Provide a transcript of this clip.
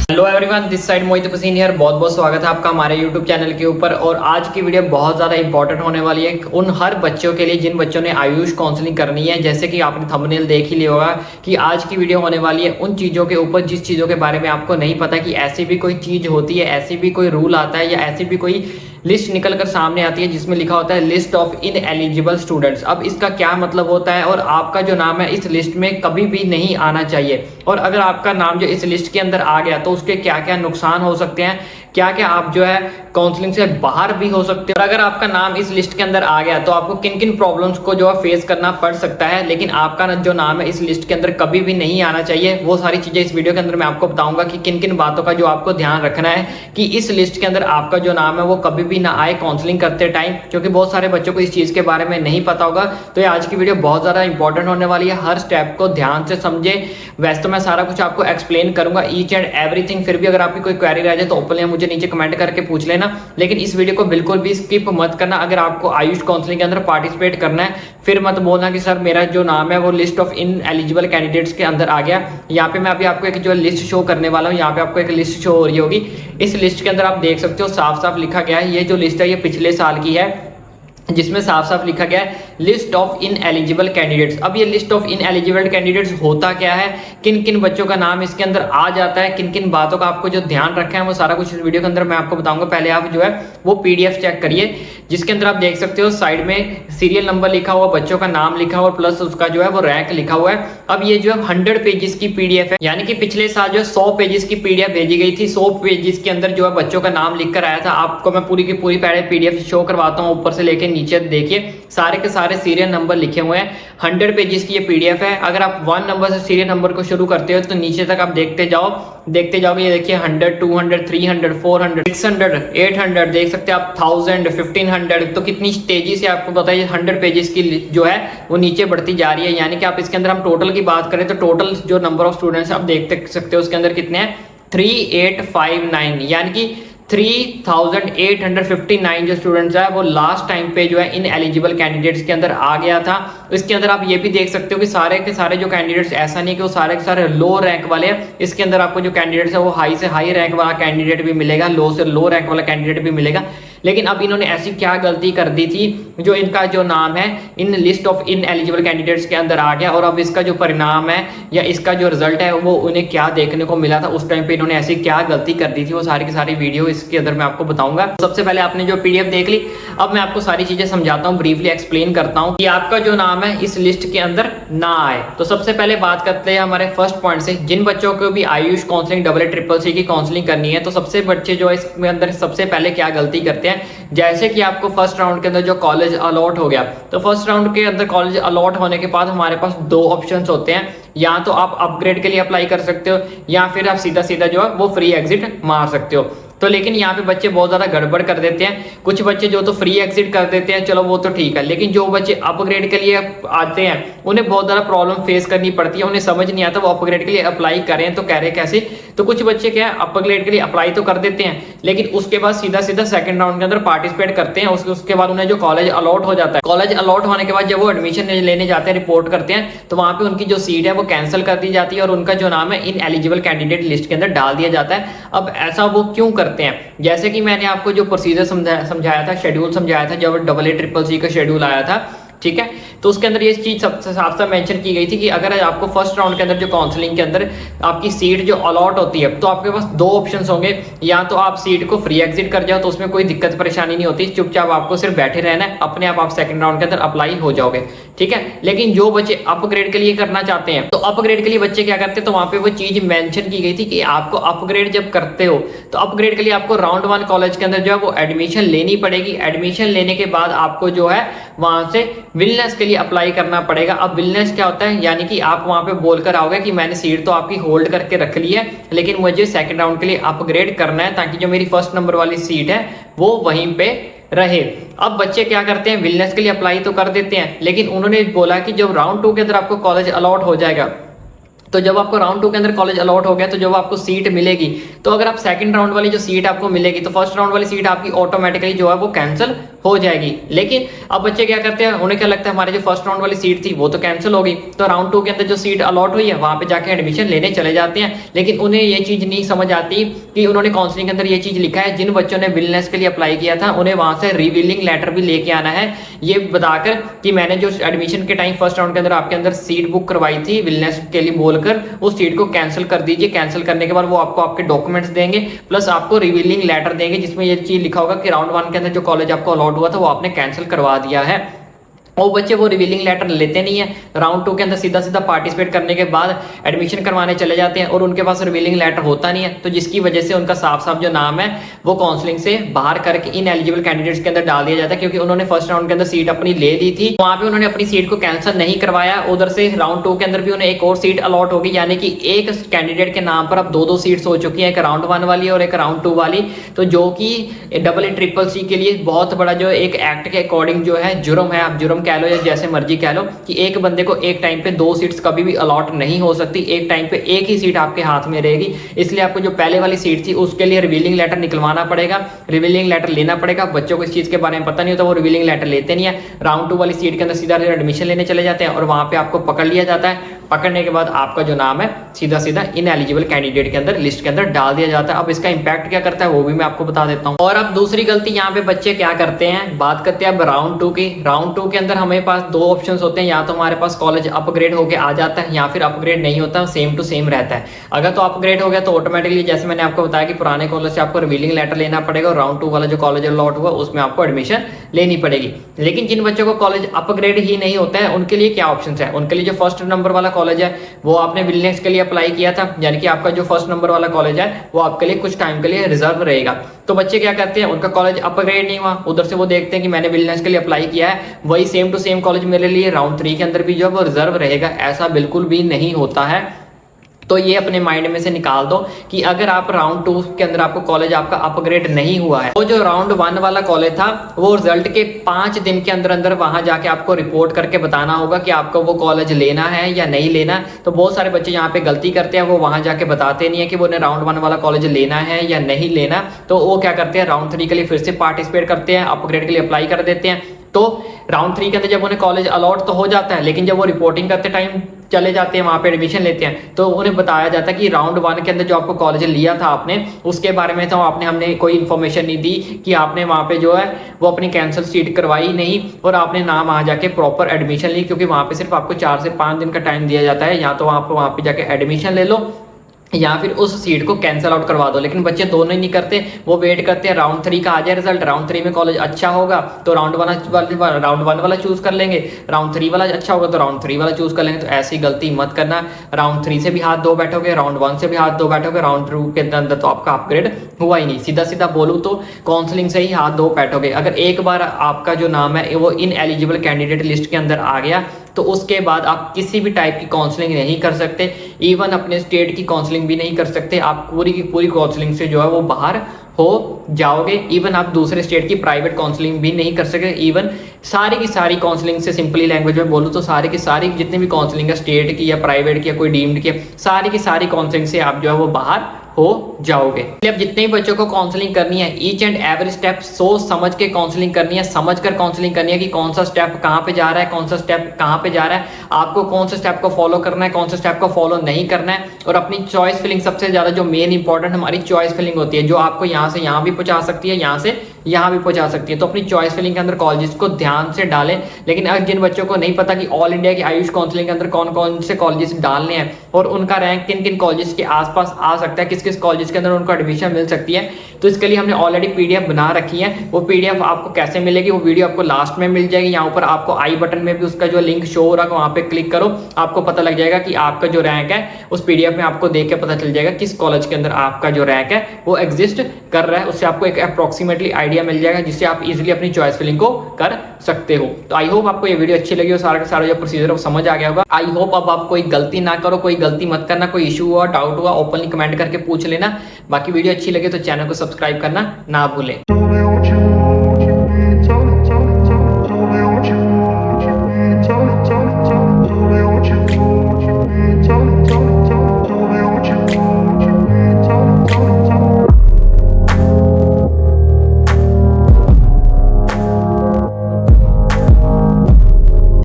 Hello everyone, this side Mohit Hussain here. बहुत बहुत स्वागत है आपका हमारे यूट्यूब चैनल के ऊपर। और आज की वीडियो बहुत ज़्यादा इंपॉर्टेंट होने वाली है उन हर बच्चों के लिए जिन बच्चों ने आयुष काउंसलिंग करनी है। जैसे कि आपने थंबनेल देख ही लिया होगा कि आज की वीडियो होने वाली है उन चीज़ों के ऊपर जिस चीज़ों के बारे में आपको नहीं पता कि ऐसी भी कोई चीज़ होती है, ऐसी भी कोई रूल आता है या ऐसी भी कोई लिस्ट निकल कर सामने आती है जिसमें लिखा होता है list of in eligible students. अब इसका क्या मतलब होता है और आपका जो नाम है इस लिस्ट में कभी भी नहीं आना चाहिए। और अगर आपका नाम जो इस लिस्ट के अंदर आ गया तो उसके क्या क्या नुकसान हो सकते हैं, क्या क्या आप जो है काउंसलिंग से बाहर भी हो सकते हो। और अगर आपका नाम इस लिस्ट के अंदर आ गया तो आपको किन किन प्रॉब्लम्स को जो है फेस करना पड़ सकता है। लेकिन आपका जो नाम है इस लिस्ट के अंदर कभी भी नहीं आना चाहिए। वो सारी चीजें इस वीडियो के अंदर मैं आपको बताऊंगा कि किन किन बातों का जो आपको ध्यान रखना है कि इस लिस्ट के अंदर आपका जो नाम है वो कभी भी ना आए काउंसलिंग करते टाइम, क्योंकि बहुत सारे बच्चों को इस चीज के बारे में नहीं पता होगा। तो ये आज की वीडियो बहुत ज्यादा इंपॉर्टेंट होने वाली है। हर स्टेप को ध्यान से समझे। वैसे तो मैं सारा कुछ आपको एक्सप्लेन करूंगा ईच एंड एवरीथिंग, फिर भी अगर आपकी कोई क्वेरी रह जाए तो ओपनली मुझे नीचे कमेंट करके पूछ लेना। लेकिन इस वीडियो को बिल्कुल भी स्किप मत करना। अगर आपको आयुष काउंसलिंग के अंदर पार्टिसिपेट करना है फिर मत बोलना कि सर मेरा जो नाम है वो list of in eligible candidates के अंदर आ गया। यहाँ पे मैं अभी आपको एक जो लिस्ट शो करने वाला हूँ, यहाँ पे आपको एक लिस्ट शो हो रही होगी। इस लिस्ट के अंदर आप देख सकते हो साफ साफ लिखा गया है, ये जो लिस्ट है ये पिछले साल की है जिसमें साफ साफ लिखा गया है list of in eligible candidates. अब ये list of in eligible candidates होता क्या है, किन किन बच्चों का नाम इसके अंदर आ जाता है, किन किन बातों का आपको जो ध्यान रखना है वो सारा कुछ इस वीडियो के अंदर मैं आपको बताऊंगा। पहले आप जो है वो पीडीएफ चेक करिए जिसके अंदर आप देख सकते हो साइड में सीरियल नंबर लिखा हुआ, बच्चों का नाम लिखा हुआ, प्लस उसका जो है वो रैंक लिखा हुआ है। अब ये जो है 100 पेजेस की पीडीएफ है, यानी कि पिछले साल जो 100 पेजेस की पीडीएफ भेजी गई थी। 100 पेजेस के अंदर जो है बच्चों का नाम लिखकर आया था। आपको मैं पूरी की पूरी पीडीएफ शो करवाता हूँ, ऊपर से लेके नीचे देखिए सारे के सारे सीरियल नंबर लिखे हुए हैं। 100 पेजेस की ये पीडीएफ है। अगर आप 1 नंबर से सीरियल नंबर को शुरू करते हो तो नीचे तक आप देखते जाओगे। ये देखिए 100, 200, 300, 400, 600, 800, देख सकते हैं आप 1000, 1500। तो कितनी तेजी से आपको बताइए 100 पेजेस की जो है वो नीचे बढ़ती जा रही है। यानी कि आप इसके अंदर हम टोटल की बात करें तो टोटल जो नंबर ऑफ स्टूडेंट्स आप देख सकते हो उसके अंदर कितने हैं 3859, यानी कि 3859 जो स्टूडेंट्स है वो लास्ट टाइम पे जो है इन एलिजिबल कैंडिडेट्स के अंदर आ गया था। इसके अंदर आप ये भी देख सकते हो कि सारे के सारे जो कैंडिडेट्स, ऐसा नहीं कि वो सारे के सारे लो रैंक वाले हैं। इसके अंदर आपको जो कैंडिडेट्स है वो हाई से हाई रैंक वाला कैंडिडेट भी मिलेगा, लो से लो रैंक वाला कैंडिडेट भी मिलेगा। लेकिन अब इन्होंने ऐसी क्या गलती कर दी थी जो इनका जो नाम है in list of in eligible candidates के अंदर आ गया। और अब इसका जो परिणाम है या इसका जो रिजल्ट है वो उन्हें क्या देखने को मिला था, उस टाइम पे इन्होंने ऐसी क्या गलती कर दी थी, वो सारी की सारी वीडियो इसके अंदर मैं आपको बताऊंगा। सबसे पहले आपने जो पीडीएफ देख ली, अब मैं आपको सारी चीजें समझाता हूँ, ब्रीफली एक्सप्लेन करता हूँ कि आपका जो नाम है इस लिस्ट के अंदर ना आए। तो सबसे पहले बात करते हैं हमारे फर्स्ट पॉइंट से। जिन बच्चों को भी आयुष काउंसलिंग AACCC की काउंसलिंग करनी है तो सबसे बच्चे जो इसमें अंदर सबसे पहले क्या गलती करते हैं, जैसे कि आपको फर्स्ट राउंड के अंदर जो कॉलेज अलॉट हो गया, तो फर्स्ट राउंड के अंदर कॉलेज अलॉट होने के बाद हमारे पास 2 ऑप्शंस होते हैं। या तो आप अपग्रेड के लिए अप्लाई कर सकते हो या फिर आप सीधा सीधा जो है वो फ्री एग्जिट मार सकते हो। तो लेकिन यहाँ पे बच्चे बहुत ज्यादा गड़बड़ कर देते हैं। कुछ बच्चे जो तो फ्री एग्जिट कर देते हैं, चलो वो तो ठीक है, लेकिन जो बच्चे अपग्रेड के लिए आते हैं उन्हें बहुत ज्यादा प्रॉब्लम फेस करनी पड़ती है। उन्हें समझ नहीं आता वो अपग्रेड के लिए अप्लाई करें तो कह रहे कैसे। तो कुछ बच्चे क्या है अपग्रेड के लिए अप्लाई तो कर देते हैं लेकिन उसके बाद सीधा सीधा सेकंड राउंड के अंदर पार्टिसिपेट करते हैं। उसके बाद उन्हें जो कॉलेज अलॉट हो जाता है, कॉलेज अलॉट होने के बाद जब वो एडमिशन लेने जाते हैं, रिपोर्ट करते हैं, तो वहां पे उनकी जो सीट है वो कैंसिल कर दी जाती है और उनका जो नाम है इन एलिजिबल कैंडिडेट लिस्ट के अंदर डाल दिया जाता है। अब ऐसा वो क्यों करते हैं, जैसे कि मैंने आपको जो प्रोसीजर समझाया था, शेड्यूल समझाया था जब AACCC का शेड्यूल आया था, ठीक है, तो उसके अंदर ये चीज सबसे साफ साफ मेंशन की गई थी कि अगर आपको फर्स्ट राउंड के अंदर जो काउंसलिंग के अंदर आपकी सीट जो अलॉट होती है तो आपके पास 2 ऑप्शंस होंगे। या तो आप सीट को फ्री एग्जिट कर जाओ तो उसमें कोई दिक्कत परेशानी नहीं होती, चुपचाप आपको सिर्फ बैठे रहना है, अपने आप सेकंड राउंड के अंदर अप्लाई हो जाओगे, ठीक है। लेकिन जो बच्चे अपग्रेड के लिए करना चाहते हैं तो अपग्रेड के लिए बच्चे क्या करते हैं, तो वहां पे वो चीज मेंशन की गई थी कि आपको अपग्रेड जब करते हो तो अपग्रेड के लिए आपको राउंड 1 कॉलेज के अंदर जो है वो एडमिशन लेनी पड़ेगी। एडमिशन लेने के बाद आपको जो है वहां से विलनेस के लिए अप्लाई करना पड़ेगा। अब विलनेस क्या होता है, यानी कि आप वहां पे बोलकर आओगे कि मैंने सीट तो आपकी होल्ड करके रख ली है लेकिन मुझे सेकंड राउंड के लिए अपग्रेड करना है ताकि जो मेरी फर्स्ट नंबर वाली सीट है वो वहीं पे रहे। अब बच्चे क्या करते हैं, विलनेस के लिए अप्लाई तो कर देते हैं लेकिन उन्होंने बोला कि जब राउंड 2 के अंदर आपको कॉलेज अलॉट हो जाएगा तो जब आपको राउंड 2 के अंदर कॉलेज अलॉट हो गया तो जब आपको सीट मिलेगी तो अगर आप सेकंड राउंड वाली जो सीट आपको मिलेगी तो फर्स्ट राउंड वाली सीट आपकी ऑटोमेटिकली जो है वो कैंसिल हो जाएगी। लेकिन अब बच्चे क्या करते हैं, उन्हें क्या लगता है हमारे जो फर्स्ट राउंड वाली सीट थी वो तो कैंसिल हो गई, तो राउंड 2 के अंदर जो सीट अलॉट हुई है वहां पे जाके एडमिशन लेने चले जाते हैं। लेकिन उन्हें ये चीज नहीं समझ आती कि उन्होंने काउंसलिंग के अंदर ये चीज लिखा है, जिन बच्चों ने विलनेस के लिए अप्लाई किया था उन्हें वहां से रिवीलिंग लेटर भी लेके आना है, ये बताकर कि मैंने जो एडमिशन के टाइम फर्स्ट राउंड के अंदर आपके अंदर सीट बुक करवाई थी विलनेस के लिए बोलकर, उस सीट को कैंसिल कर दीजिए। कैंसिल करने के बाद वो आपको आपके डॉक्यूमेंट्स देंगे प्लस आपको रिवीलिंग लेटर देंगे, जिसमें ये चीज लिखा होगा कि राउंड 1 के अंदर जो कॉलेज आपको अलॉट हुआ था वो आपने कैंसिल करवा दिया है। वो बच्चे वो रिवीलिंग लेटर लेते नहीं है, राउंड 2 के अंदर सीधा सीधा पार्टिसिपेट करने के बाद एडमिशन करवाने चले जाते हैं और उनके पास रिवीलिंग लेटर होता नहीं है, तो जिसकी वजह से उनका साफ साफ जो नाम है वो काउंसलिंग से बाहर करके इन एलिजिबल कैंडिडेट्स के अंदर डाल दिया जाता है, क्योंकि उन्होंने फर्स्ट राउंड के अंदर सीट अपनी ले ली थी, वहां पे उन्होंने अपनी सीट को कैंसिल नहीं करवाया। उधर से राउंड 2 के अंदर भी उन्हें एक और सीट अलॉट होगी, यानी कि एक कैंडिडेट के नाम पर अब दो सीट्स हो चुकी है, एक राउंड 1 वाली और एक राउंड 2 वाली, तो जो कि EEEC के लिए बहुत बड़ा जो एक एक्ट के अकॉर्डिंग जो है जुर्म है, आप जुर्म कह लो या जैसे मर्जी कह लो, कि एक बंदे को एक टाइम पे 2 सीट्स कभी भी अलॉट नहीं हो सकती, एक टाइम पे एक ही सीट आपके हाथ में रहेगी। इसलिए आपको जो पहले वाली सीट थी उसके लिए रिवीलिंग लेटर निकलवाना पड़ेगा, रिवीलिंग लेटर लेना पड़ेगा। बच्चों को इस चीज के बारे में पता नहीं होता, वो रिवीलिंग लेटर लेते नहीं है, राउंड 2 वाली सीट के अंदर सीधा एडमिशन लेने चले जाते हैं और वहां पे आपको पकड़ लिया जाता है। पकड़ने के बाद आपका जो नाम है सीधा सीधा इन एलिजिबल कैंडिडेट के अंदर लिस्ट के अंदर डाल दिया जाता है। अब इसका इंपैक्ट क्या करता है वो भी मैं आपको बता देता हूँ। और अब दूसरी गलती यहाँ पे बच्चे क्या करते हैं, बात करते हैं अब राउंड 2 की। राउंड 2 के अंदर हमारे पास 2 ऑप्शंस होते हैं, या तो हमारे पास कॉलेज अपग्रेड होके आ जाता है या फिर अपग्रेड नहीं होता, सेम टू सेम रहता है। अगर तो अपग्रेड हो गया तो ऑटोमेटिकली जैसे मैंने आपको बताया कि पुराने कॉलेज से आपको रिवीलिंग लेटर लेना पड़ेगा और राउंड 2 वाला जो कॉलेज अलॉट हुआ उसमें आपको एडमिशन लेनी पड़ेगी। लेकिन जिन बच्चों को कॉलेज अपग्रेड ही नहीं होता है उनके लिए क्या ऑप्शन है, उनके लिए जो फर्स्ट नंबर वाला कॉलेज है वो आपने विलनेस के लिए अप्लाई किया था, यानी कि आपका जो फर्स्ट नंबर वाला कॉलेज है वो आपके लिए कुछ टाइम के लिए रिजर्व रहेगा। तो बच्चे क्या करते हैं, उनका कॉलेज अपग्रेड नहीं हुआ, उधर से वो देखते हैं कि मैंने विलनेस के लिए अप्लाई किया है, वही सेम टू सेम कॉलेज मेरे लिए राउंड 3 के अंदर भी जो है वो रिजर्व रहेगा, ऐसा बिल्कुल भी नहीं होता है। तो ये अपने माइंड में से निकाल दो कि अगर आप राउंड 2 के अंदर आपको कॉलेज आपका अपग्रेड नहीं हुआ है, वो जो राउंड 1 वाला कॉलेज था वो रिजल्ट के 5 दिन के अंदर अंदर वहां जाके आपको रिपोर्ट करके बताना होगा कि आपको वो कॉलेज लेना है या नहीं लेना। तो बहुत सारे बच्चे यहाँ पे गलती करते हैं, वो वहां जाके बताते नहीं है कि वो राउंड 1 वाला कॉलेज लेना है या नहीं लेना, तो वो क्या करते हैं राउंड 3 के लिए फिर से पार्टिसिपेट करते हैं, अपग्रेड के लिए अप्लाई कर देते हैं। तो राउंड 3 के अंदर जब उन्हें कॉलेज अलॉट तो हो जाता है, लेकिन जब वो रिपोर्टिंग करते टाइम चले जाते हैं वहां पे एडमिशन लेते हैं तो उन्हें बताया जाता है कि राउंड 1 के अंदर जो आपको कॉलेज लिया था आपने उसके बारे में तो हमने कोई इन्फॉर्मेशन नहीं दी कि आपने वहां पे जो है वो अपनी कैंसिल सीट करवाई नहीं और आपने ना वहां जाके प्रॉपर एडमिशन ली, क्योंकि वहां पे सिर्फ आपको 4 से 5 दिन का टाइम दिया जाता है, या तो आप वहां पे जाके एडमिशन ले लो या फिर उस सीट को कैंसिल आउट करवा दो। लेकिन बच्चे दोनों ही नहीं करते, वो वेट करते हैं राउंड 3 का आ जाए रिजल्ट, राउंड 3 में कॉलेज अच्छा होगा तो राउंड 1 वाला चूज कर लेंगे, राउंड 3 वाला अच्छा होगा तो राउंड 3 वाला चूज कर लेंगे। तो ऐसी गलती मत करना, राउंड 3 से भी हाथ धो बैठोगे, राउंड 1 से भी हाथ धो बैठोगे, राउंड 2 के अंदर तो आपका अपग्रेड हुआ ही नहीं। सीधा सीधा बोलूं तो काउंसलिंग से ही हाथ धो बैठोगे। अगर एक बार आपका जो नाम है वो इन एलिजिबल कैंडिडेट लिस्ट के अंदर आ गया तो उसके बाद आप किसी भी टाइप की काउंसलिंग नहीं कर सकते, इवन अपने स्टेट की काउंसलिंग भी नहीं कर सकते, आप पूरी की पूरी काउंसलिंग से जो है वो बाहर हो जाओगे। इवन आप दूसरे स्टेट की प्राइवेट काउंसलिंग भी नहीं कर सकते, इवन सारी की सारी काउंसलिंग से सिंपली लैंग्वेज में बोलूं तो सारी की सारी जितनी भी काउंसलिंग है स्टेट की या प्राइवेट की या कोई डीम्ड की, सारी की सारी काउंसलिंग से आप जो है वो बाहर हो जाओगे। अब जितने भी बच्चों को काउंसलिंग करनी है ईच एंड एवरी स्टेप सोच समझ के काउंसलिंग करनी है, समझ कर काउंसलिंग करनी है कि कौन सा स्टेप कहाँ पे जा रहा है, कौन सा स्टेप कहाँ पे जा रहा है, आपको कौन सा स्टेप को फॉलो करना है, कौन सा स्टेप को फॉलो नहीं करना है। और अपनी चॉइस फिलिंग सबसे ज्यादा जो मेन इंपॉर्टेंट हमारी चॉइस फिलिंग होती है, जो आपको यहाँ से यहाँ भी पहुंचा सकती है, यहाँ से यहाँ भी पहुंचा सकती है। तो अपनी चॉइस फिलिंग के अंदर कॉलेजेस को ध्यान से डालें। लेकिन अगर जिन बच्चों को नहीं पता कि ऑल इंडिया की आयुष काउंसलिंग के अंदर कौन कौन से कॉलेजेस डालने हैं और उनका रैंक किन किन कॉलेजेस के आसपास आ सकता है, किस किस कॉलेजेस के अंदर उनको एडमिशन मिल सकती है, तो इसके लिए हमने ऑलरेडी पीडीएफ बना रखी है। वो पीडीएफ आपको कैसे मिलेगी, वो वीडियो आपको लास्ट में मिल जाएगी। यहाँ ऊपर आपको आई बटन में भी उसका जो लिंक शो हो रहा है वहां पे क्लिक करो, आपको पता लग जाएगा कि आपका जो रैंक है उस पीडीएफ में आपको देख के पता चल जाएगा किस कॉलेज के अंदर आपका जो रैंक है वो एग्जिस्ट कर रहा है। उससे आपको एक अप्रोक्सीमेटली आइडिया मिल जाएगा जिससे आप इजीली अपनी चॉइस फिलिंग को कर सकते हो। तो आई होप आपको ये वीडियो अच्छी लगी हो, सारा का सारा जो प्रोसीजर समझ आ गया होगा। आई होप अब आप कोई गलती ना करो, कोई गलती मत करना, कोई इशू हुआ डाउट हुआ ओपनली कमेंट करके पूछ लेना। बाकी वीडियो अच्छी लगे तो चैनल को सब्सक्राइब करना ना भूलें।